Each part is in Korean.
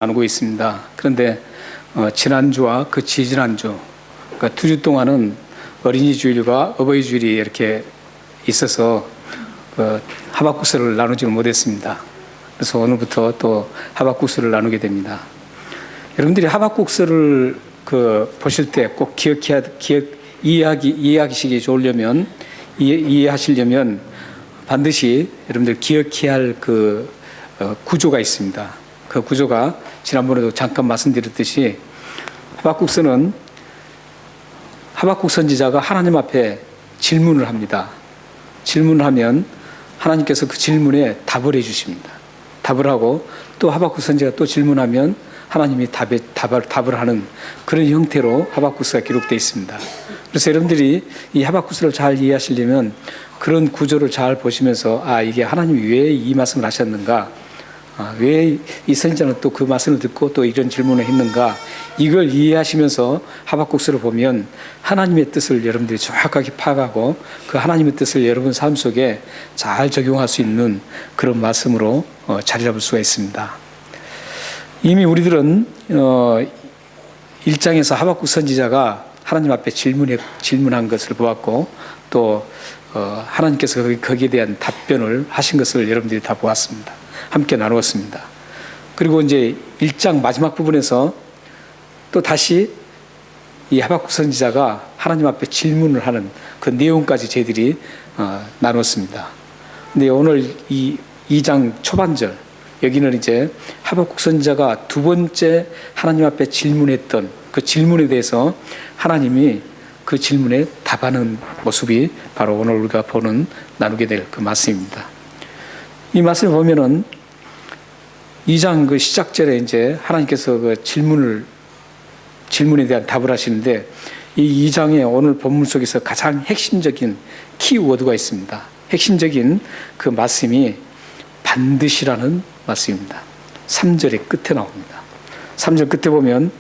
나누고 있습니다. 그런데 지난주와 그 지지난주, 그러니까 2주 동안은 어린이 주일과 어버이 주일이 이렇게 있어서 하박국서를 나누지는 못했습니다. 그래서 오늘부터 또 하박국서를 나누게 됩니다. 여러분들이 하박국서를 보실 때 꼭 이해하시기 좋으려면 이해하시려면 반드시 여러분들 기억해야 할 구조가 있습니다. 그 구조가 지난번에도 잠깐 말씀드렸듯이 하박국서는 하박국 선지자가 하나님 앞에 질문을 합니다. 질문을 하면 하나님께서 그 질문에 답을 해주십니다. 답을 하고 또 하박국 선지자가 또 질문하면 하나님이 답을 하는 그런 형태로 하박국서가 기록되어 있습니다. 그래서 여러분들이 이 하박국서를 잘 이해하시려면 그런 구조를 잘 보시면서 이게 하나님이 왜 이 말씀을 하셨는가, 왜 이 선지자는 또 그 말씀을 듣고 또 이런 질문을 했는가, 이걸 이해하시면서 하박국서를 보면 하나님의 뜻을 여러분들이 정확하게 파악하고 그 하나님의 뜻을 여러분 삶 속에 잘 적용할 수 있는 그런 말씀으로 자리 잡을 수가 있습니다. 이미 우리들은 1장에서 하박국 선지자가 하나님 앞에 질문한 것을 보았고 또 하나님께서 거기에 대한 답변을 하신 것을 여러분들이 다 보았습니다. 함께 나누었습니다. 그리고 이제 1장 마지막 부분에서 또 다시 이 하박국 선지자가 하나님 앞에 질문을 하는 그 내용까지 저희들이 나눴습니다. 근데 오늘 이 2장 초반절, 여기는 이제 하박국 선지자가 두 번째 하나님 앞에 질문했던 그 질문에 대해서 하나님이 그 질문에 답하는 모습이 바로 오늘 우리가 나누게 될 그 말씀입니다. 이 말씀을 보면은 2장 그 시작절에 이제 하나님께서 그 질문에 대한 답을 하시는데 이 2장에 오늘 본문 속에서 가장 핵심적인 키워드가 있습니다. 핵심적인 그 말씀이 반드시라는 말씀입니다. 3절의 끝에 나옵니다. 3절 끝에 보면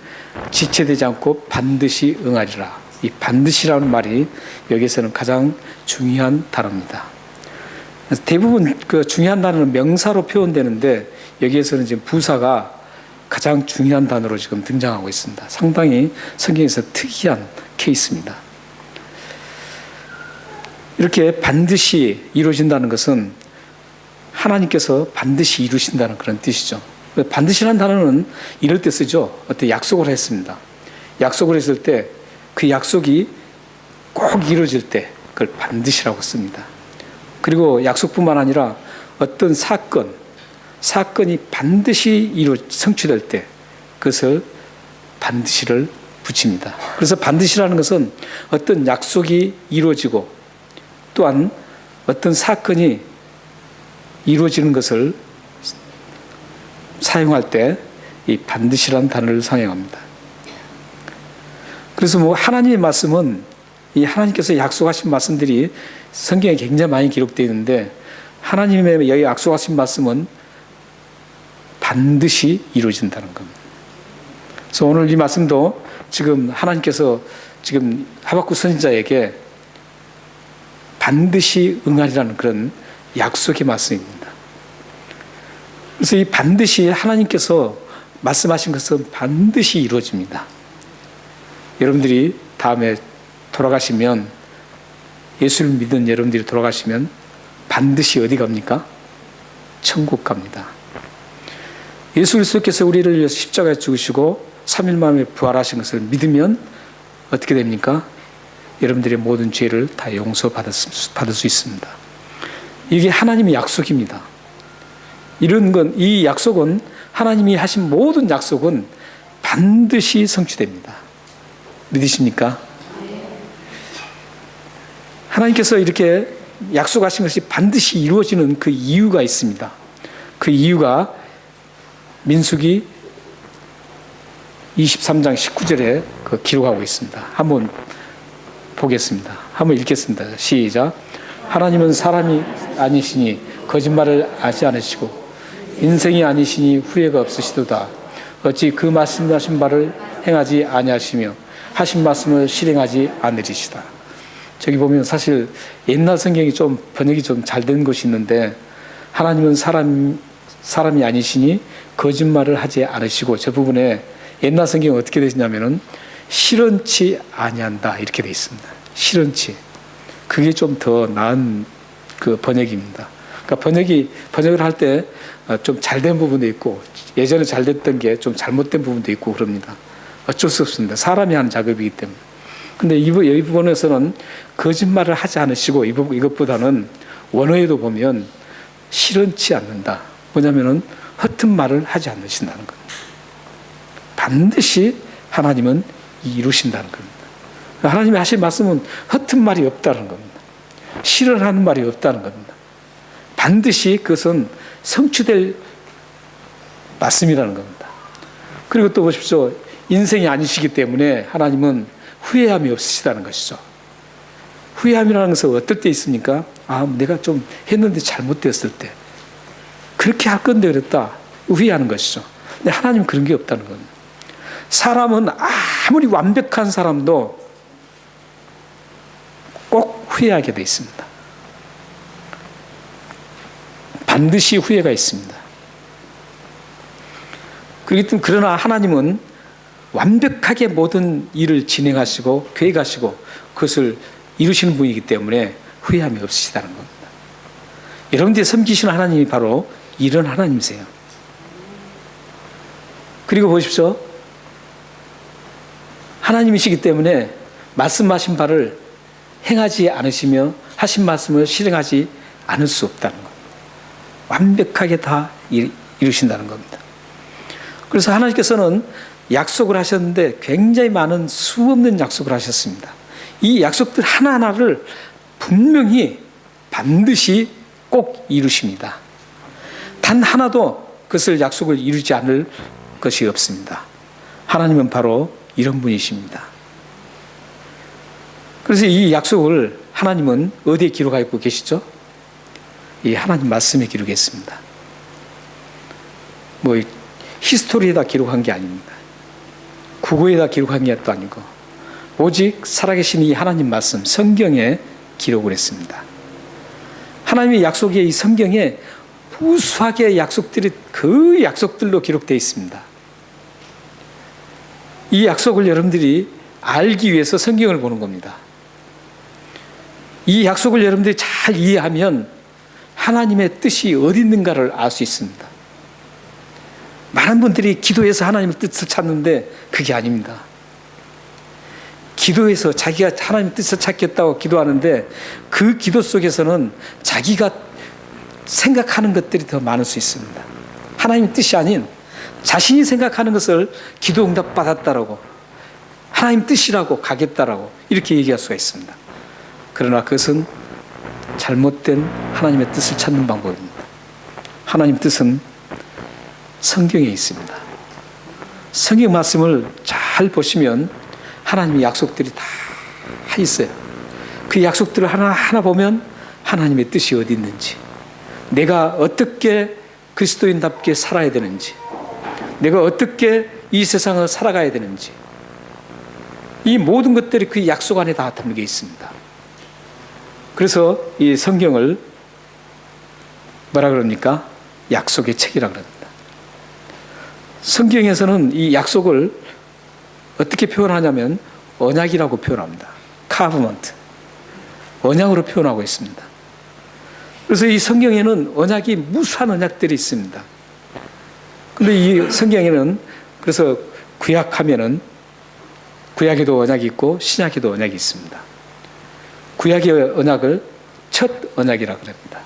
지체되지 않고 반드시 응하리라. 이 반드시라는 말이 여기에서는 가장 중요한 단어입니다. 대부분 그 중요한 단어는 명사로 표현되는데 여기에서는 지금 부사가 가장 중요한 단어로 지금 등장하고 있습니다. 상당히 성경에서 특이한 케이스입니다. 이렇게 반드시 이루어진다는 것은 하나님께서 반드시 이루신다는 그런 뜻이죠. 반드시라는 단어는 이럴 때 쓰죠. 어떤 약속을 했습니다. 약속을 했을 때 그 약속이 꼭 이루어질 때 그걸 반드시라고 씁니다. 그리고 약속뿐만 아니라 어떤 사건이 반드시 성취될 때 그것을 반드시를 붙입니다. 그래서 반드시라는 것은 어떤 약속이 이루어지고 또한 어떤 사건이 이루어지는 것을 사용할 때 이 반드시라는 단어를 사용합니다. 그래서 하나님의 말씀은 이 하나님께서 약속하신 말씀들이 성경에 굉장히 많이 기록되어 있는데 하나님의 여기 약속하신 말씀은 반드시 이루어진다는 겁니다. 그래서 오늘 이 말씀도 지금 하나님께서 지금 하박국 선지자에게 반드시 응하리라는 그런 약속의 말씀입니다. 그래서 이 반드시 하나님께서 말씀하신 것은 반드시 이루어집니다. 여러분들이 다음에 돌아가시면, 예수를 믿은 여러분들이 돌아가시면 반드시 어디 갑니까? 천국 갑니다. 예수 그리스도께서 우리를 위해서 십자가에 죽으시고 3일 만에 부활하신 것을 믿으면 어떻게 됩니까? 여러분들의 모든 죄를 다 용서받을 수 있습니다. 이게 하나님의 약속입니다. 이 약속은 하나님이 하신 모든 약속은 반드시 성취됩니다. 믿으십니까? 하나님께서 이렇게 약속하신 것이 반드시 이루어지는 그 이유가 있습니다. 그 이유가 민수기 23장 19절에 기록하고 있습니다. 한번 보겠습니다. 한번 읽겠습니다. 시작. 하나님은 사람이 아니시니 거짓말을 하지 않으시고 인생이 아니시니 후회가 없으시도다. 어찌 그 말씀하신 바를 행하지 아니하시며 하신 말씀을 실행하지 않으리시다. 저기 보면 사실 옛날 성경이 좀 번역이 좀 잘 된 것이 있는데 하나님은 사람이 아니시니 거짓말을 하지 않으시고, 저 부분에 옛날 성경은 어떻게 되시냐면은 실언치 아니한다 이렇게 돼 있습니다. 실언치. 그게 좀 더 나은 그 번역입니다. 그러니까 번역을 할 때 좀 잘된 부분도 있고, 예전에 잘 됐던 게 좀 잘못된 부분도 있고 그럽니다. 어쩔 수 없습니다. 사람이 하는 작업이기 때문에. 근데 이 부분에서는 거짓말을 하지 않으시고, 이것보다는 원어에도 보면 실언치 않는다. 뭐냐면은 허튼 말을 하지 않으신다는 겁니다. 반드시 하나님은 이루신다는 겁니다. 하나님이 하신 말씀은 허튼 말이 없다는 겁니다. 실언하는 말이 없다는 겁니다. 반드시 그것은 성취될 말씀이라는 겁니다. 그리고 또 보십시오. 인생이 아니시기 때문에 하나님은 후회함이 없으시다는 것이죠. 후회함이라는 것은 어떨 때 있습니까? 내가 좀 했는데 잘못되었을 때. 그렇게 할 건데 그랬다. 후회하는 것이죠. 근데 하나님은 그런 게 없다는 겁니다. 사람은 아무리 완벽한 사람도 꼭 후회하게 돼 있습니다. 반드시 후회가 있습니다. 그러나 하나님은 완벽하게 모든 일을 진행하시고 계획하시고 그것을 이루시는 분이기 때문에 후회함이 없으시다는 겁니다. 여러분들이 섬기시는 하나님이 바로 이런 하나님이세요. 그리고 보십시오. 하나님이시기 때문에 말씀하신 바를 행하지 않으시며 하신 말씀을 실행하지 않을 수 없다는 겁니다. 완벽하게 다 이루신다는 겁니다. 그래서 하나님께서는 약속을 하셨는데 굉장히 많은 수없는 약속을 하셨습니다. 이 약속들 하나하나를 분명히 반드시 꼭 이루십니다. 단 하나도 그것을 약속을 이루지 않을 것이 없습니다. 하나님은 바로 이런 분이십니다. 그래서 이 약속을 하나님은 어디에 기록하고 계시죠? 이 하나님 말씀에 기록했습니다. 히스토리에다 기록한 게 아닙니다. 국어에다 기록한 게 또 아니고 오직 살아계신 이 하나님 말씀 성경에 기록을 했습니다. 하나님의 약속이 이 성경에 무수하게 약속들이 그 약속들로 기록되어 있습니다. 이 약속을 여러분들이 알기 위해서 성경을 보는 겁니다. 이 약속을 여러분들이 잘 이해하면 하나님의 뜻이 어디 있는가를 알 수 있습니다. 많은 분들이 기도해서 하나님의 뜻을 찾는데 그게 아닙니다. 기도해서 자기가 하나님의 뜻을 찾겠다고 기도하는데 그 기도 속에서는 자기가 생각하는 것들이 더 많을 수 있습니다. 하나님의 뜻이 아닌 자신이 생각하는 것을 기도 응답 받았다라고 하나님 뜻이라고 가겠다라고 이렇게 얘기할 수가 있습니다. 그러나 그것은 잘못된 하나님의 뜻을 찾는 방법입니다. 하나님 뜻은 성경에 있습니다. 성경 말씀을 잘 보시면 하나님의 약속들이 다 있어요. 그 약속들을 하나하나 보면 하나님의 뜻이 어디 있는지, 내가 어떻게 그리스도인답게 살아야 되는지, 내가 어떻게 이 세상을 살아가야 되는지, 이 모든 것들이 그 약속 안에 다 담겨 있습니다. 그래서 이 성경을 뭐라 그럽니까? 약속의 책이라 그럽니다. 성경에서는 이 약속을 어떻게 표현하냐면 언약이라고 표현합니다. 카브먼트. 언약으로 표현하고 있습니다. 그래서 이 성경에는 언약이 무수한 언약들이 있습니다. 근데 이 성경에는 그래서 구약하면은 구약에도 언약이 있고 신약에도 언약이 있습니다. 구약의 언약을 첫 언약이라고 합니다.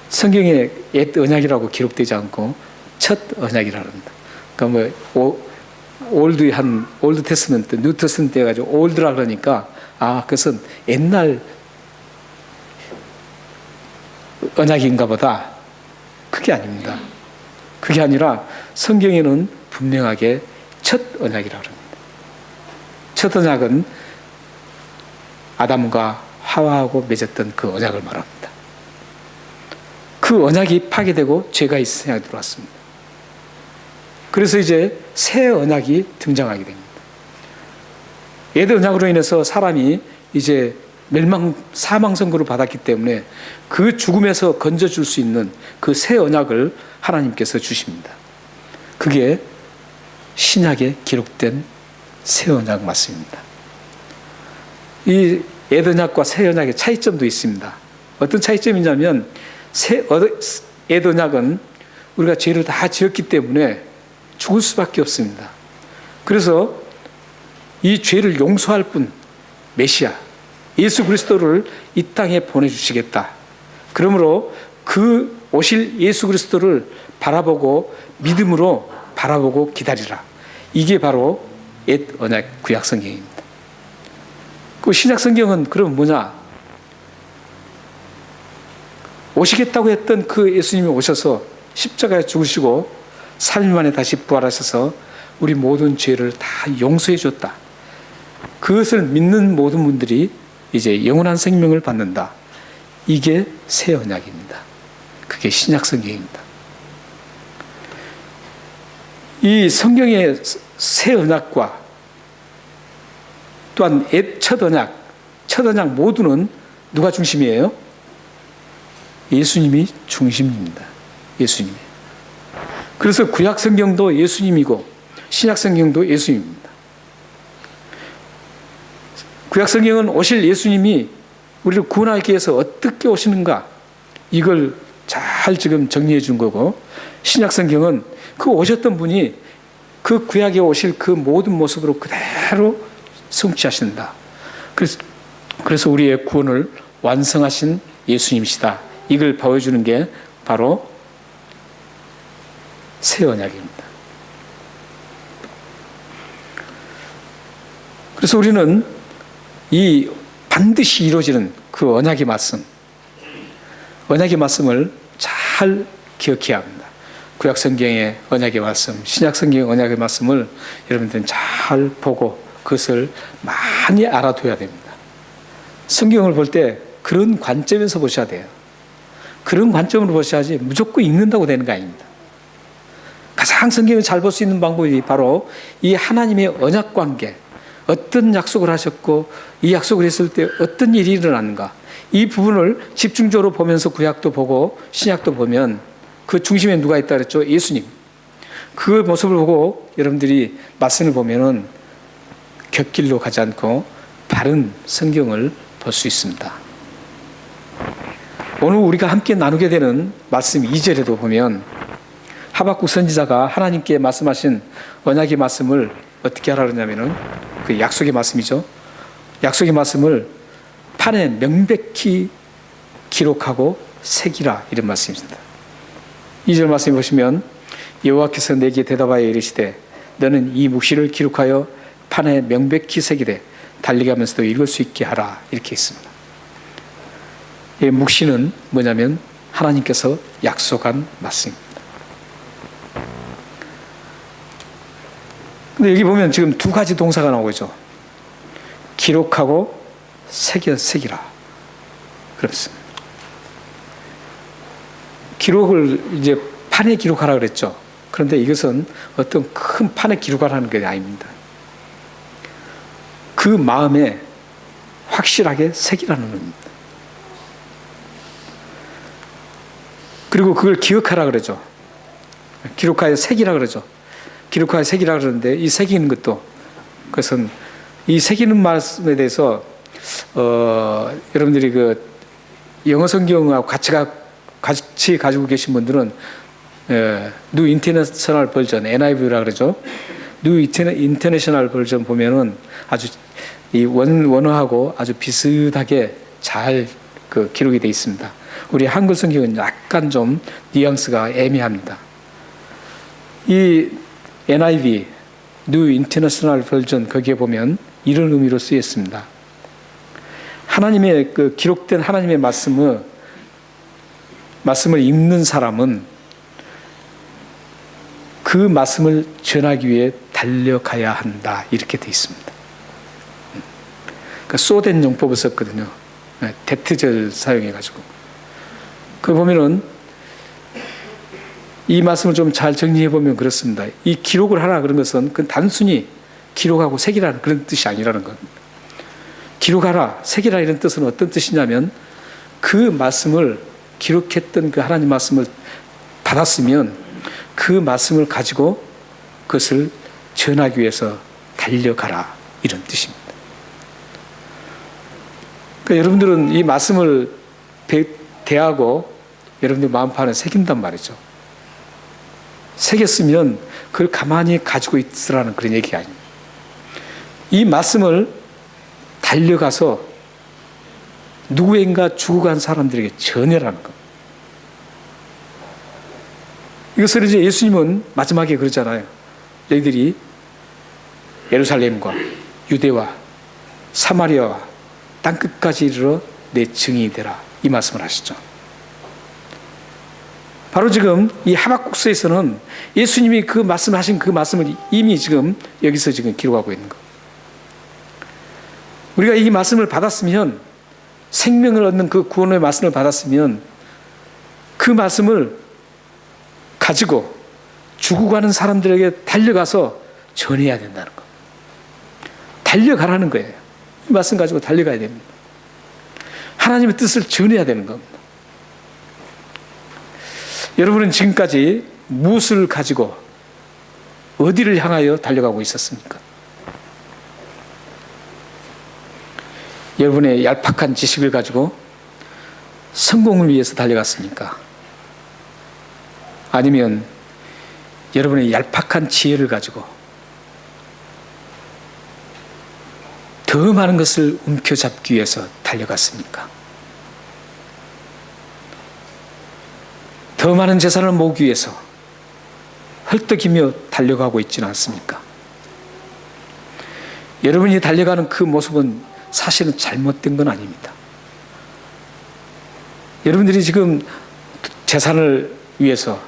성경에 옛 언약이라고 기록되지 않고 첫 언약이라고 합니다. 그러니까 올드 테스먼트, 뉴 테스먼트 해가지고 올드라 그러니까 그것은 옛날 언약인가 보다. 그게 아닙니다. 그게 아니라 성경에는 분명하게 첫 언약이라고 합니다. 첫 언약은 아담과 하와하고 맺었던 그 언약을 말합니다. 그 언약이 파괴되고 죄가 이 세상에 들어왔습니다. 그래서 이제 새 언약이 등장하게 됩니다. 옛 언약으로 인해서 사람이 이제 사망 선고를 받았기 때문에 그 죽음에서 건져줄 수 있는 그 새 언약을 하나님께서 주십니다. 그게 신약에 기록된 새 언약 맞습니다. 이 옛 언약과 새 언약의 차이점도 있습니다. 어떤 차이점이냐면 옛 언약은 우리가 죄를 다 지었기 때문에 죽을 수밖에 없습니다. 그래서 이 죄를 용서할 분 메시아 예수 그리스도를 이 땅에 보내주시겠다. 그러므로 그 오실 예수 그리스도를 바라보고 믿음으로 바라보고 기다리라. 이게 바로 옛 언약 구약 성경입니다. 그 신약 성경은 그럼 뭐냐? 오시겠다고 했던 그 예수님이 오셔서 십자가에 죽으시고 3일 만에 다시 부활하셔서 우리 모든 죄를 다 용서해 줬다. 그것을 믿는 모든 분들이 이제 영원한 생명을 받는다. 이게 새 언약입니다. 그게 신약 성경입니다. 이 성경의 새 언약과 또한 첫 언약 모두는 누가 중심이에요? 예수님이 중심입니다. 예수님이. 그래서 구약 성경도 예수님이고 신약 성경도 예수님입니다. 구약 성경은 오실 예수님이 우리를 구원하기 위해서 어떻게 오시는가 이걸 잘 지금 정리해 준 거고, 신약 성경은 그 오셨던 분이 그 구약에 오실 그 모든 모습으로 그대로 성취하신다. 그래서 우리의 구원을 완성하신 예수님이시다. 이걸 보여주는 게 바로 새 언약입니다. 그래서 우리는 이 반드시 이루어지는 그 언약의 말씀을 잘 기억해야 합니다. 구약 성경의 언약의 말씀, 신약 성경의 언약의 말씀을 여러분들은 잘 보고 그것을 많이 알아둬야 됩니다. 성경을 볼 때 그런 관점에서 보셔야 돼요. 그런 관점으로 보셔야지 무조건 읽는다고 되는 거 아닙니다. 가장 성경을 잘 볼 수 있는 방법이 바로 이 하나님의 언약 관계, 어떤 약속을 하셨고 이 약속을 했을 때 어떤 일이 일어나는가, 이 부분을 집중적으로 보면서 구약도 보고 신약도 보면 그 중심에 누가 있다 그랬죠? 예수님. 그 모습을 보고 여러분들이 말씀을 보면은 곁길로 가지 않고 바른 성경을 볼 수 있습니다. 오늘 우리가 함께 나누게 되는 말씀 2절에도 보면 하박국 선지자가 하나님께 말씀하신 언약의 말씀을 어떻게 하라 그러냐면은 그 약속의 말씀이죠. 약속의 말씀을 판에 명백히 기록하고 새기라, 이런 말씀입니다. 2절 말씀 보시면 여호와께서 내게 대답하여 이르시되 너는 이 묵시를 기록하여 판에 명백히 새기되 달리게 하면서도 읽을 수 있게 하라, 이렇게 있습니다. 이 묵시는 뭐냐면 하나님께서 약속한 말씀입니다. 근데 여기 보면 지금 두 가지 동사가 나오고 있죠. 기록하고 새기라. 그렇습니다. 기록을 이제 판에 기록하라 그랬죠. 그런데 이것은 어떤 큰 판에 기록하라는 게 아닙니다. 그 마음에 확실하게 새기라는 겁니다. 그리고 그걸 기억하라 그러죠. 기록하여 새기라 그러죠. 기록하여 새기라 그러는데 이 새기는 것도, 그것은 이 새기는 말씀에 대해서 여러분들이 그 영어 성경하고 같이 가지고 계신 분들은 뉴 인터내셔널 버전, NIV라 그러죠. 뉴 인터내셔널 버전 보면은 아주 이 원어하고 아주 비슷하게 잘 그 기록이 되어 있습니다. 우리 한글 성경은 약간 좀 뉘앙스가 애매합니다. 이 NIV, 뉴 인터내셔널 버전, 거기에 보면 이런 의미로 쓰였습니다. 하나님의 그 기록된 하나님의 말씀을 읽는 사람은 그 말씀을 전하기 위해 달려가야 한다, 이렇게 되어 있습니다. 그러니까 쏘된 용법을 썼거든요. 대트절 사용해가지고. 그 보면은 이 말씀을 좀 잘 정리해 보면 그렇습니다. 이 기록을 하라 그런 것은 그 단순히 기록하고 새기라는 그런 뜻이 아니라는 겁니다. 기록하라, 새기라 이런 뜻은 어떤 뜻이냐면 그 말씀을 기록했던 그 하나님 말씀을 받았으면 그 말씀을 가지고 그것을 전하기 위해서 달려가라 이런 뜻입니다. 그러니까 여러분들은 이 말씀을 대하고 여러분들 마음판에 새긴단 말이죠. 새겼으면 그걸 가만히 가지고 있으라는 그런 얘기가 아닙니다. 이 말씀을 달려가서 누구인가 죽어간 사람들에게 전해라는 것. 이것을 이제 예수님은 마지막에 그러잖아요. 너희들이 예루살렘과 유대와 사마리아와 땅끝까지 이르러 내 증인이 되라. 이 말씀을 하시죠. 바로 지금 이 하박국서에서는 예수님이 그 말씀하신 그 말씀을 이미 지금 여기서 지금 기록하고 있는 것. 우리가 이 말씀을 받았으면, 생명을 얻는 그 구원의 말씀을 받았으면 그 말씀을 가지고 죽어가는 사람들에게 달려가서 전해야 된다는 것. 달려가라는 거예요. 이 말씀 가지고 달려가야 됩니다. 하나님의 뜻을 전해야 되는 겁니다. 여러분은 지금까지 무엇을 가지고 어디를 향하여 달려가고 있었습니까? 여러분의 얄팍한 지식을 가지고 성공을 위해서 달려갔습니까? 아니면 여러분의 얄팍한 지혜를 가지고 더 많은 것을 움켜잡기 위해서 달려갔습니까? 더 많은 재산을 모으기 위해서 헐떡이며 달려가고 있지는 않습니까? 여러분이 달려가는 그 모습은 사실은 잘못된 건 아닙니다. 여러분들이 지금 재산을 위해서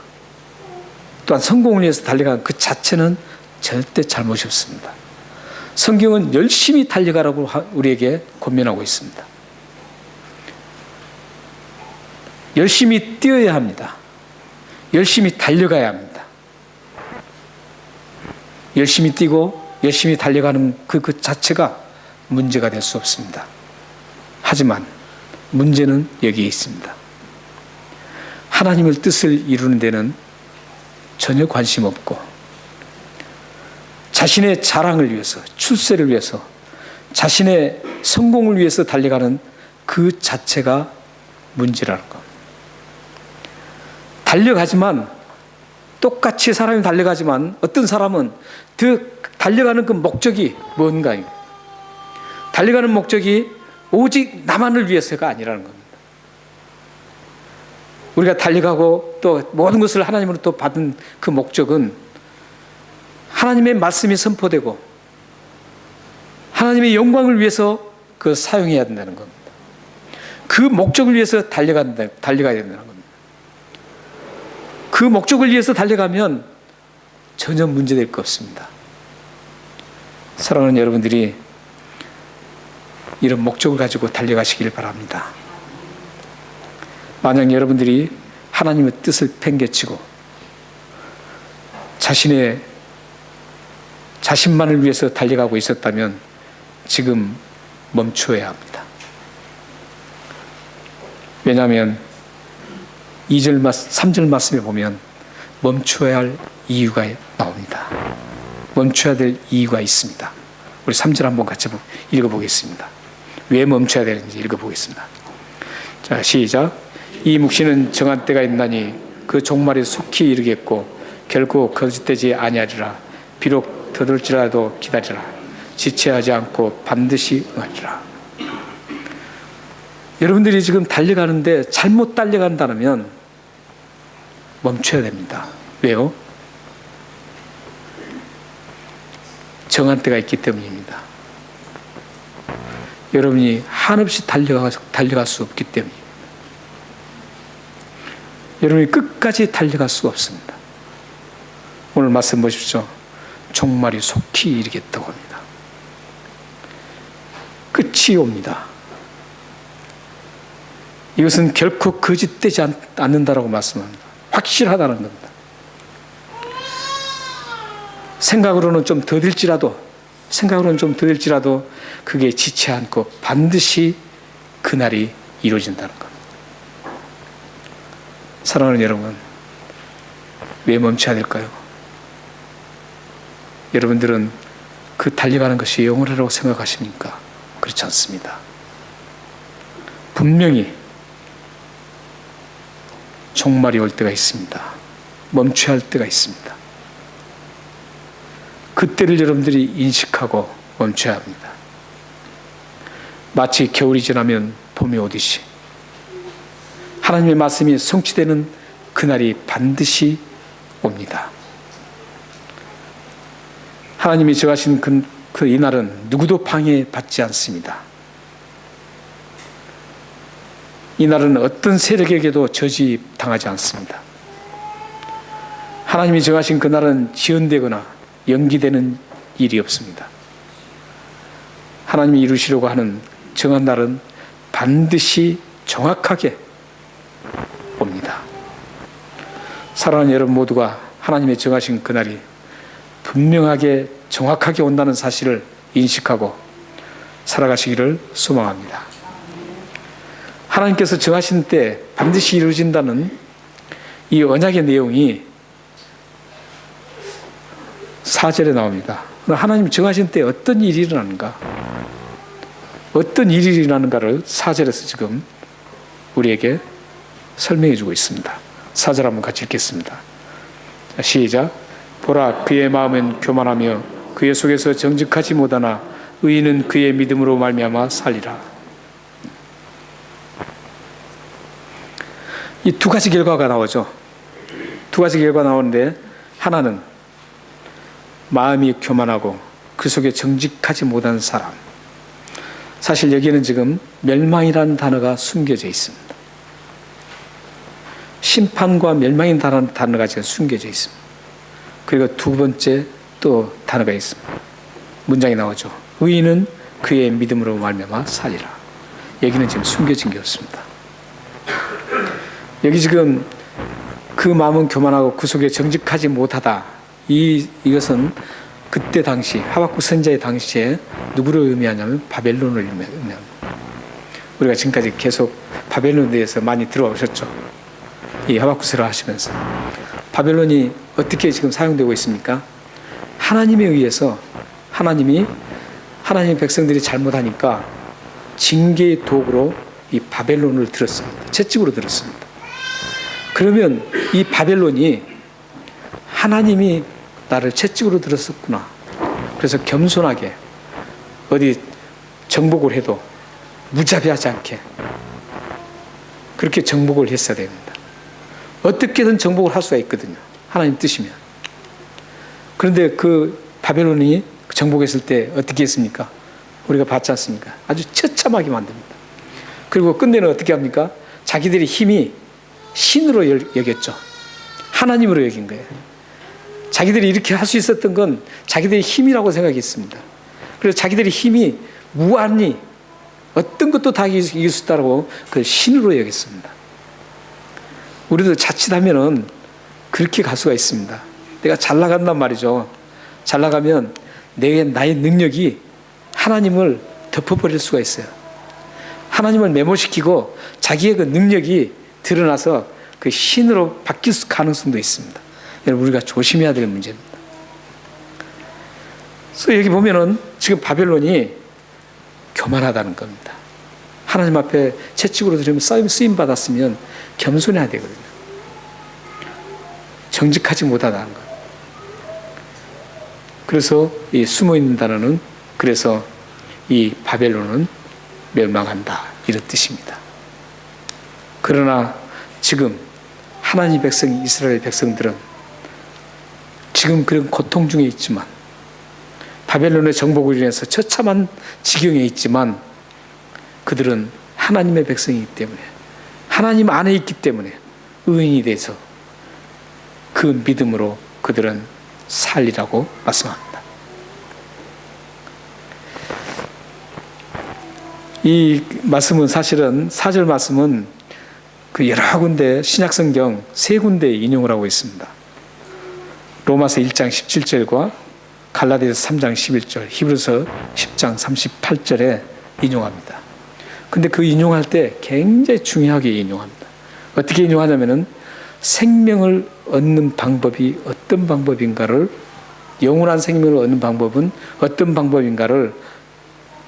또한 성공을 위해서 달려가는 그 자체는 절대 잘못이 없습니다. 성경은 열심히 달려가라고 우리에게 권면하고 있습니다. 열심히 뛰어야 합니다. 열심히 달려가야 합니다. 열심히 뛰고 열심히 달려가는 그 자체가 문제가 될 수 없습니다. 하지만 문제는 여기에 있습니다. 하나님의 뜻을 이루는 데는 전혀 관심 없고 자신의 자랑을 위해서, 출세를 위해서, 자신의 성공을 위해서 달려가는 그 자체가 문제라는 것. 달려가지만, 똑같이 사람이 달려가지만 어떤 사람은 그 달려가는 그 목적이 뭔가요? 달려가는 목적이 오직 나만을 위해서가 아니라는 겁니다. 우리가 달려가고 또 모든 것을 하나님으로 또 받은 그 목적은 하나님의 말씀이 선포되고 하나님의 영광을 위해서 그 사용해야 된다는 겁니다. 그 목적을 위해서 달려가야 된다는 겁니다. 그 목적을 위해서 달려가면 전혀 문제될 것 없습니다. 사랑하는 여러분들이 이런 목적을 가지고 달려가시길 바랍니다. 만약 여러분들이 하나님의 뜻을 팽개치고 자신만을 위해서 달려가고 있었다면 지금 멈춰야 합니다. 왜냐하면 2절, 3절 말씀에 보면 멈춰야 할 이유가 나옵니다. 멈춰야 될 이유가 있습니다. 우리 3절 한번 같이 읽어보겠습니다. 왜 멈춰야 되는지 읽어보겠습니다. 자, 시작. 이 묵시는 정한 때가 있나니 그 종말이 속히 이르겠고 결코 거짓되지 아니하리라. 비록 더딜지라도 기다리라. 지체하지 않고 반드시 응하리라. 여러분들이 지금 달려가는데 잘못 달려간다면 멈춰야 됩니다. 왜요? 정한 때가 있기 때문입니다. 여러분이 한없이 달려갈 수 없기 때문입니다. 여러분이 끝까지 달려갈 수가 없습니다. 오늘 말씀 보십시오. 종말이 속히 이르겠다고 합니다. 끝이 옵니다. 이것은 결코 거짓되지 않는다라고 말씀합니다. 확실하다는 겁니다. 생각으로는 좀 더딜지라도 생각으로는 좀 더딜지라도 그게 지치 않고 반드시 그날이 이루어진다는 것. 사랑하는 여러분, 왜 멈춰야 될까요? 여러분들은 그 달려가는 것이 영원하다고 생각하십니까? 그렇지 않습니다. 분명히 종말이 올 때가 있습니다. 멈춰야 할 때가 있습니다. 그때를 여러분들이 인식하고 멈춰야 합니다. 마치 겨울이 지나면 봄이 오듯이 하나님의 말씀이 성취되는 그날이 반드시 옵니다. 하나님이 정하신 이 날은 누구도 방해받지 않습니다. 이 날은 어떤 세력에게도 저지당하지 않습니다. 하나님이 정하신 그 날은 지연되거나 연기되는 일이 없습니다. 하나님이 이루시려고 하는 정한 날은 반드시 정확하게 옵니다. 사랑하는 여러분 모두가 하나님의 정하신 그 날이 분명하게 정확하게 온다는 사실을 인식하고 살아가시기를 소망합니다. 하나님께서 정하신 때 반드시 이루어진다는 이 언약의 내용이 4절에 나옵니다. 하나님 정하신 때 어떤 일이 일어나는가? 어떤 일이 일어나는가를 4절에서 지금 우리에게 설명해 주고 있습니다. 4절 한번 같이 읽겠습니다. 시작. 보라, 그의 마음은 교만하며 그의 속에서 정직하지 못하나 의인은 그의 믿음으로 말미암아 살리라. 이 두 가지 결과가 나오죠. 두 가지 결과가 나오는데, 하나는 마음이 교만하고 그 속에 정직하지 못한 사람. 사실 여기에는 지금 멸망이라는 단어가 숨겨져 있습니다. 심판과 멸망이라는 단어가 지금 숨겨져 있습니다. 그리고 두 번째 또 단어가 있습니다. 문장이 나오죠. 의인은 그의 믿음으로 말미암아 살리라. 여기는 지금 숨겨진 게 없습니다. 여기 지금 그 마음은 교만하고 그 속에 정직하지 못하다. 이것은 그때 당시 하박국 선지자의 당시에 누구를 의미하냐면 바벨론을 의미합니다. 우리가 지금까지 계속 바벨론에 대해서 많이 들어오셨죠. 이 하박국서를 하시면서 바벨론이 어떻게 지금 사용되고 있습니까? 하나님에 의해서 하나님의 백성들이 잘못하니까 징계의 도구로 이 바벨론을 들었습니다. 채찍으로 들었습니다. 그러면 이 바벨론이 하나님이 나를 채찍으로 들었었구나. 그래서 겸손하게 어디 정복을 해도 무자비하지 않게 그렇게 정복을 했어야 됩니다. 어떻게든 정복을 할 수가 있거든요. 하나님 뜻이면. 그런데 그 바벨론이 정복했을 때 어떻게 했습니까? 우리가 봤지 않습니까? 아주 처참하게 만듭니다. 그리고 끝내는 어떻게 합니까? 자기들의 힘이 신으로 여겼죠. 하나님으로 여긴 거예요. 자기들이 이렇게 할 수 있었던 건 자기들의 힘이라고 생각했습니다. 그래서 자기들의 힘이 무한히 어떤 것도 다 이길 수 있다고 그걸 신으로 여겼습니다. 우리도 자칫하면은 그렇게 갈 수가 있습니다. 내가 잘 나간단 말이죠. 잘 나가면 나의 능력이 하나님을 덮어버릴 수가 있어요. 하나님을 메모시키고 자기의 그 능력이 드러나서 그 신으로 바뀔 가능성도 있습니다. 여러분, 우리가 조심해야 될 문제입니다. 그래서 여기 보면은 지금 바벨론이 교만하다는 겁니다. 하나님 앞에 채찍으로 들으면 쓰임 받았으면 겸손해야 되거든요. 정직하지 못하다는 것. 그래서 이 숨어 있는 단어는 그래서 이 바벨론은 멸망한다 이런 뜻입니다. 그러나 지금 하나님 백성 이스라엘 백성들은 지금 그런 고통 중에 있지만 바벨론의 정복으로 인해서 처참한 지경에 있지만 그들은 하나님의 백성이기 때문에 하나님 안에 있기 때문에 의인이 돼서 그 믿음으로 그들은 살리라고 말씀합니다. 이 말씀은 사실은 4절 말씀은 그 여러 군데 신약성경 3군데 인용을 하고 있습니다. 로마서 1장 17절과 갈라디아서 3장 11절, 히브리서 10장 38절에 인용합니다. 근데 그 인용할 때 굉장히 중요하게 인용합니다. 어떻게 인용하냐면은 생명을 얻는 방법이 어떤 방법인가를, 영원한 생명을 얻는 방법은 어떤 방법인가를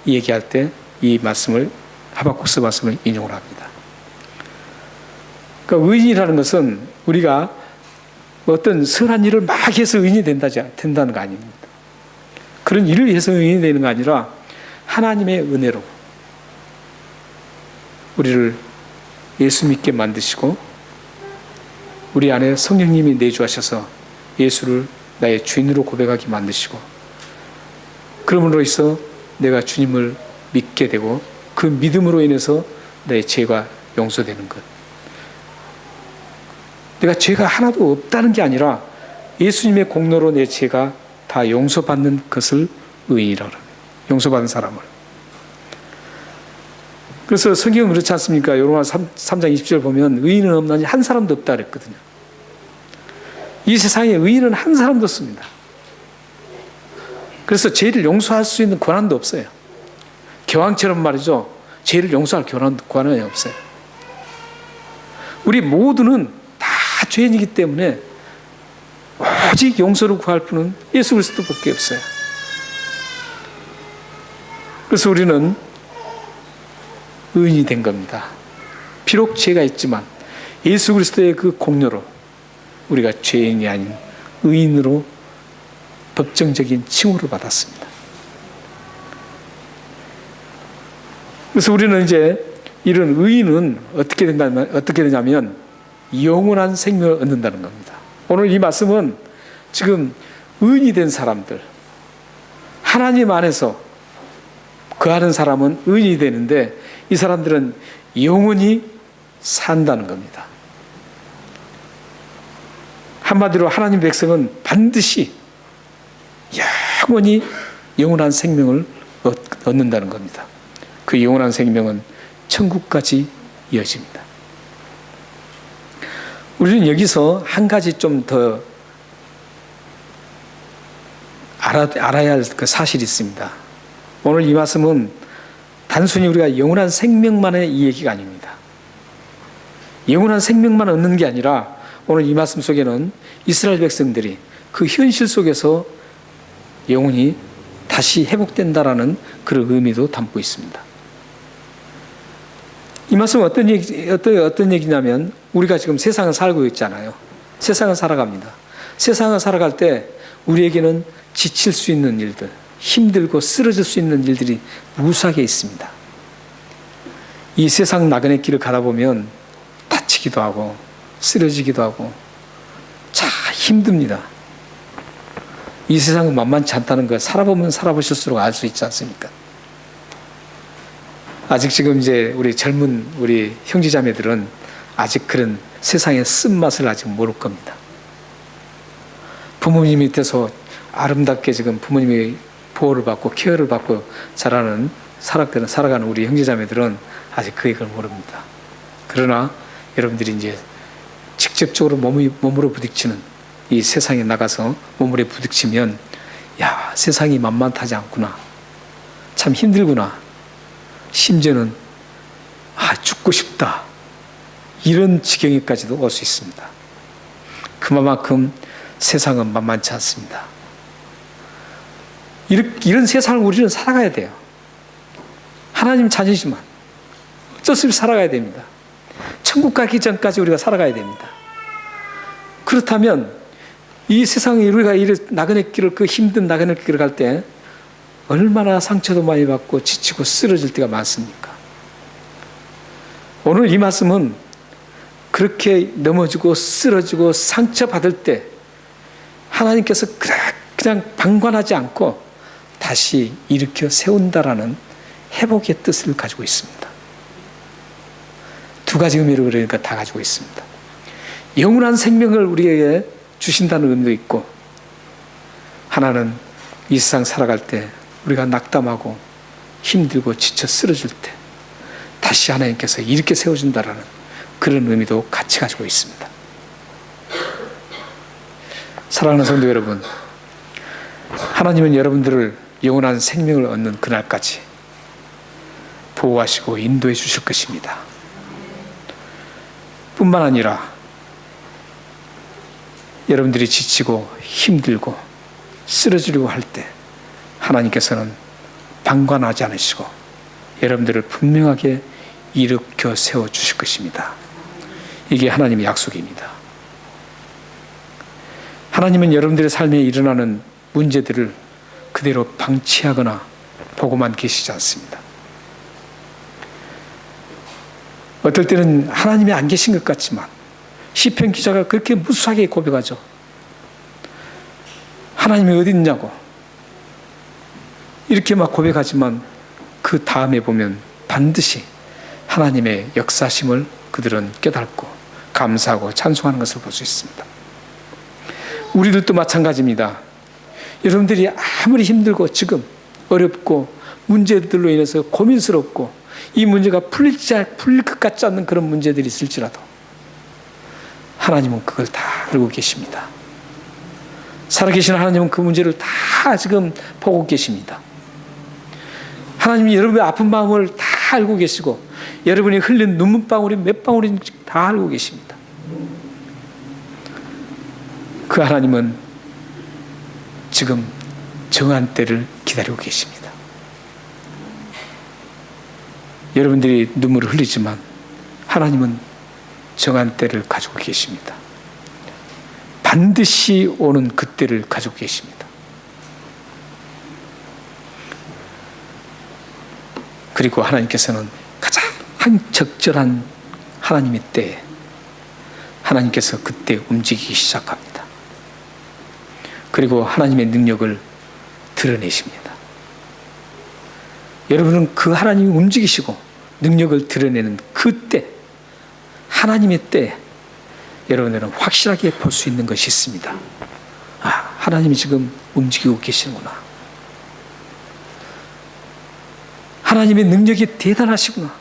얘기할 때 이 말씀을, 하박국서 말씀을 인용을 합니다. 그러니까 의인이라는 것은 우리가 어떤 선한 일을 막 해서 의인이 된다는 거 아닙니다. 그런 일을 해서 의인이 되는 거 아니라 하나님의 은혜로 우리를 예수 믿게 만드시고 우리 안에 성령님이 내주하셔서 예수를 나의 주인으로 고백하게 만드시고, 그러므로 해서 내가 주님을 믿게 되고 그 믿음으로 인해서 나의 죄가 용서되는 것. 내가 죄가 하나도 없다는 게 아니라 예수님의 공로로 내 죄가 다 용서받는 것을 의인이라고 합니다. 용서받은 사람을. 그래서 성경은 그렇지 않습니까? 요로마 3장 20절 보면 의인은 없나니 한 사람도 없다 그랬거든요. 이 세상에 의인은 한 사람도 없습니다. 그래서 죄를 용서할 수 있는 권한도 없어요. 교황처럼 말이죠. 죄를 용서할 권한이 없어요. 우리 모두는 다 죄인이기 때문에 오직 용서를 구할 분은 예수 그리스도밖에 없어요. 그래서 우리는 의인이 된 겁니다. 비록 죄가 있지만 예수 그리스도의 그 공로로 우리가 죄인이 아닌 의인으로 법정적인 칭호를 받았습니다. 그래서 우리는 이제 이런 의인은 어떻게 되냐면 영원한 생명을 얻는다는 겁니다. 오늘 이 말씀은 지금 의인이 된 사람들, 하나님 안에서 거하는 사람은 의인이 되는데 이 사람들은 영원히 산다는 겁니다. 한마디로 하나님 백성은 반드시 영원히 영원한 생명을 얻는다는 겁니다. 그 영원한 생명은 천국까지 이어집니다. 우리는 여기서 한 가지 좀 더 알아야 할 그 사실이 있습니다. 오늘 이 말씀은 단순히 우리가 영원한 생명만의 이 얘기가 아닙니다. 영원한 생명만 얻는 게 아니라 오늘 이 말씀 속에는 이스라엘 백성들이 그 현실 속에서 영혼이 다시 회복된다라는 그런 의미도 담고 있습니다. 이 말씀은 어떤 얘기냐면 우리가 지금 세상을 살고 있잖아요. 세상을 살아갑니다. 세상을 살아갈 때 우리에게는 지칠 수 있는 일들, 힘들고 쓰러질 수 있는 일들이 무수하게 있습니다. 이 세상 나그네 길을 가다 보면 다치기도 하고 쓰러지기도 하고 참 힘듭니다. 이 세상은 만만치 않다는 걸 살아보면 살아보실수록 알 수 있지 않습니까? 아직 지금 이제 우리 젊은 우리 형제자매들은 아직 그런 세상의 쓴맛을 아직 모를 겁니다. 부모님 밑에서 아름답게 지금 부모님의 보호를 받고 케어를 받고 살아가는 우리 형제자매들은 아직 그 얘기를 모릅니다. 그러나 여러분들이 이제 직접적으로 몸으로 부딪히는 이 세상에 나가서 몸으로 부딪히면 야, 세상이 만만하지 않구나. 참 힘들구나. 심지어는 죽고 싶다. 이런 지경에까지도 올 수 있습니다. 그만큼 세상은 만만치 않습니다. 이런 세상을 우리는 살아가야 돼요. 하나님 자녀지만 어쩔 수 없이 살아가야 됩니다. 천국 가기 전까지 우리가 살아가야 됩니다. 그렇다면 이 세상에 우리가 나그네 길을, 그 힘든 나그네 길을 갈 때 얼마나 상처도 많이 받고 지치고 쓰러질 때가 많습니까? 오늘 이 말씀은 그렇게 넘어지고 쓰러지고 상처받을 때 하나님께서 그냥 방관하지 않고 다시 일으켜 세운다라는 회복의 뜻을 가지고 있습니다. 두 가지 의미로 그러니까 다 가지고 있습니다. 영원한 생명을 우리에게 주신다는 의미도 있고, 하나는 이 세상 살아갈 때 우리가 낙담하고 힘들고 지쳐 쓰러질 때 다시 하나님께서 일으켜 세워준다라는 그런 의미도 같이 가지고 있습니다. 사랑하는 성도 여러분, 하나님은 여러분들을 영원한 생명을 얻는 그날까지 보호하시고 인도해 주실 것입니다. 뿐만 아니라 여러분들이 지치고 힘들고 쓰러지려고 할 때 하나님께서는 방관하지 않으시고 여러분들을 분명하게 일으켜 세워 주실 것입니다. 이게 하나님의 약속입니다. 하나님은 여러분들의 삶에 일어나는 문제들을 그대로 방치하거나 보고만 계시지 않습니다. 어떨 때는 하나님이 안 계신 것 같지만 시편 기자가 그렇게 무수하게 고백하죠. 하나님이 어디 있냐고 이렇게 막 고백하지만 그 다음에 보면 반드시 하나님의 역사심을 그들은 깨닫고 감사하고 찬송하는 것을 볼 수 있습니다. 우리들도 마찬가지입니다. 여러분들이 아무리 힘들고 지금 어렵고 문제들로 인해서 고민스럽고 이 문제가 풀릴 것 같지 않는 그런 문제들이 있을지라도 하나님은 그걸 다 알고 계십니다. 살아계신 하나님은 그 문제를 다 지금 보고 계십니다. 하나님이 여러분의 아픈 마음을 다 알고 계시고 여러분이 흘린 눈물방울이 몇 방울인지 다 알고 계십니다. 그 하나님은 지금 정한 때를 기다리고 계십니다. 여러분들이 눈물을 흘리지만 하나님은 정한 때를 가지고 계십니다. 반드시 오는 그 때를 가지고 계십니다. 그리고 하나님께서는 가장 적절한 하나님의 때에 하나님께서 그때 움직이기 시작합니다. 그리고 하나님의 능력을 드러내십니다. 여러분은 그 하나님이 움직이시고 능력을 드러내는 그때 하나님의 때 여러분들은 확실하게 볼 수 있는 것이 있습니다. 아, 하나님이 지금 움직이고 계시는구나. 하나님의 능력이 대단하시구나.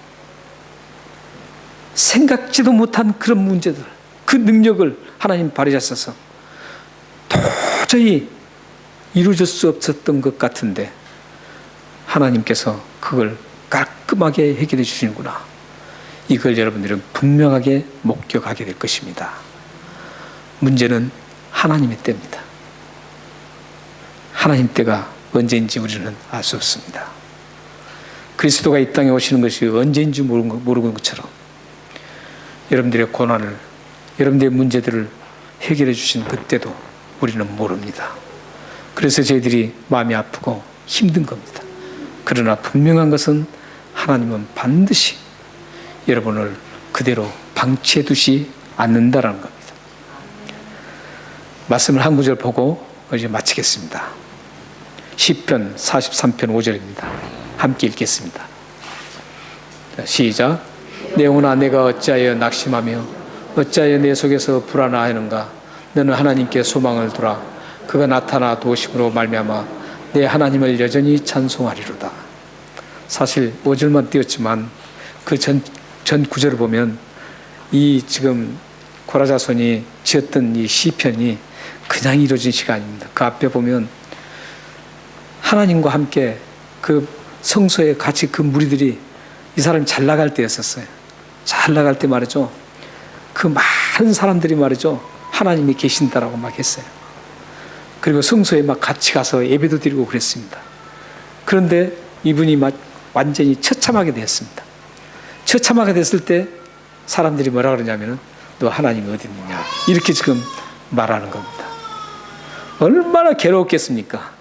생각지도 못한 그런 문제들, 그 능력을 하나님 발휘하셔서 도저히 이루어질 수 없었던 것 같은데 하나님께서 그걸 깔끔하게 해결해 주시는구나. 이걸 여러분들은 분명하게 목격하게 될 것입니다. 문제는 하나님의 때입니다. 하나님 때가 언제인지 우리는 알 수 없습니다. 그리스도가 이 땅에 오시는 것이 언제인지 모르는 것처럼 여러분들의 고난을, 여러분들의 문제들을 해결해 주신 그때도 우리는 모릅니다. 그래서 저희들이 마음이 아프고 힘든 겁니다. 그러나 분명한 것은 하나님은 반드시 여러분을 그대로 방치해 두지 않는다라는 겁니다. 말씀을 한 구절 보고 이제 마치겠습니다. 시편 43편 5절입니다. 함께 읽겠습니다. 시작. 내 영혼아 내가 어찌하여 낙심하며 어찌하여 내 속에서 불안하는가. 너는 하나님께 소망을 두라. 그가 나타나 도우심으로 말미암아 내 하나님을 여전히 찬송하리로다. 사실 5절만 띄었지만 그 전 구절을 보면 이 지금 고라자손이 지었던 이 시편이 그냥 이루어진 시가 아닙니다. 그 앞에 보면 하나님과 함께 그 성소에 같이 그 무리들이 이 사람이 잘 나갈 때였었어요. 잘 나갈 때 말이죠. 그 많은 사람들이 말이죠. 하나님이 계신다라고 막 했어요. 그리고 성소에 막 같이 가서 예배도 드리고 그랬습니다. 그런데 이분이 막 완전히 처참하게 되었습니다. 처참하게 됐을 때 사람들이 뭐라 그러냐면은 너 하나님이 어디 있느냐 이렇게 지금 말하는 겁니다. 얼마나 괴로웠겠습니까?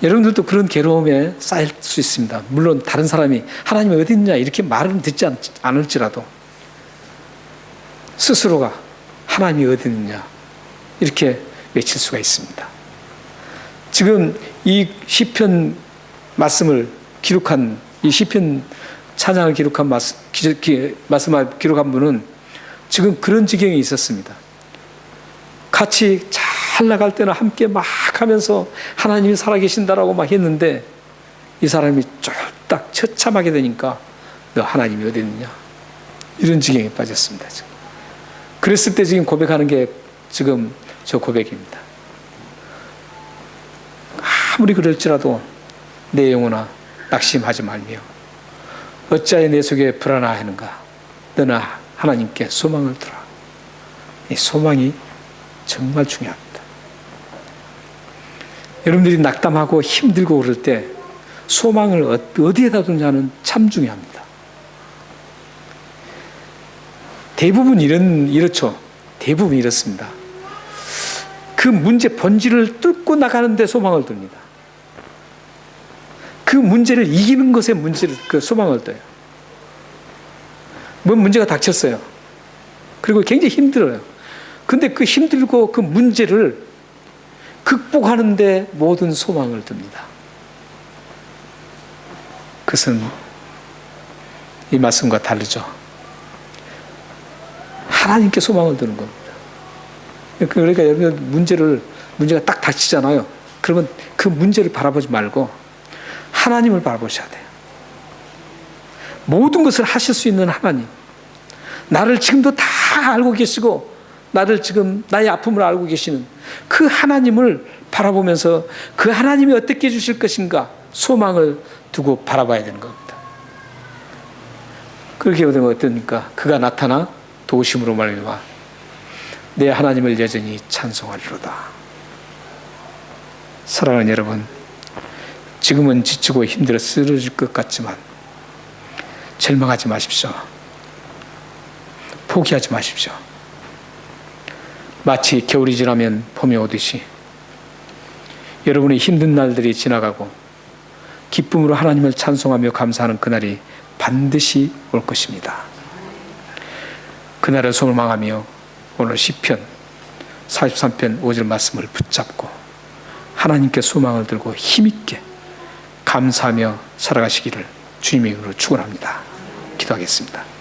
여러분들도 그런 괴로움에 쌓일 수 있습니다. 물론 다른 사람이 하나님이 어디 있느냐 이렇게 말은 듣지 않을지라도 스스로가 하나님이 어디 있느냐 이렇게 외칠 수가 있습니다. 지금 이 시편 말씀을 기록한 이 시편 찬양을 기록한 말씀을 기록한 분은 지금 그런 지경에 있었습니다. 같이 잘 나갈 때는 함께 막 하면서 하나님이 살아계신다라고 막 했는데 이 사람이 쫄딱 처참하게 되니까 너 하나님이 어디 있느냐 이런 지경에 빠졌습니다. 지금. 그랬을 때 지금 고백하는 게 지금 저 고백입니다. 아무리 그럴지라도 내 영혼아 낙심하지 말며 어찌하여 내 속에 불안하는가. 너는 하나님께 소망을 두라. 이 소망이 정말 중요합니다. 여러분들이 낙담하고 힘들고 그럴 때 소망을 어디에다 두냐는 참 중요합니다. 대부분 이렇죠. 대부분 이렇습니다. 그 문제 본질을 뚫고 나가는 데 소망을 둡니다. 그 문제를 이기는 것에 소망을 둬요. 뭔 문제가 닥쳤어요. 그리고 굉장히 힘들어요. 근데 그 힘들고 그 문제를 극복하는 데 모든 소망을 둡니다. 그것은 이 말씀과 다르죠. 하나님께 소망을 두는 겁니다. 그러니까 여러분 문제가 딱 닥치잖아요. 그러면 그 문제를 바라보지 말고 하나님을 바라보셔야 돼요. 모든 것을 하실 수 있는 하나님. 나를 지금도 다 알고 계시고 나를 지금 나의 아픔을 알고 계시는 그 하나님을 바라보면서 그 하나님이 어떻게 해주실 것인가 소망을 두고 바라봐야 되는 겁니다. 그렇게 되면 어떻습니까? 그가 나타나 도우심으로 말미암아 내 하나님을 여전히 찬송하리로다. 사랑하는 여러분, 지금은 지치고 힘들어 쓰러질 것 같지만 절망하지 마십시오. 포기하지 마십시오. 마치 겨울이 지나면 봄이 오듯이 여러분의 힘든 날들이 지나가고 기쁨으로 하나님을 찬송하며 감사하는 그날이 반드시 올 것입니다. 그날을 소망하며 오늘 시편 43편 5절 말씀을 붙잡고 하나님께 소망을 들고 힘있게 감사하며 살아가시기를 주님의 이름으로 축원합니다. 기도하겠습니다.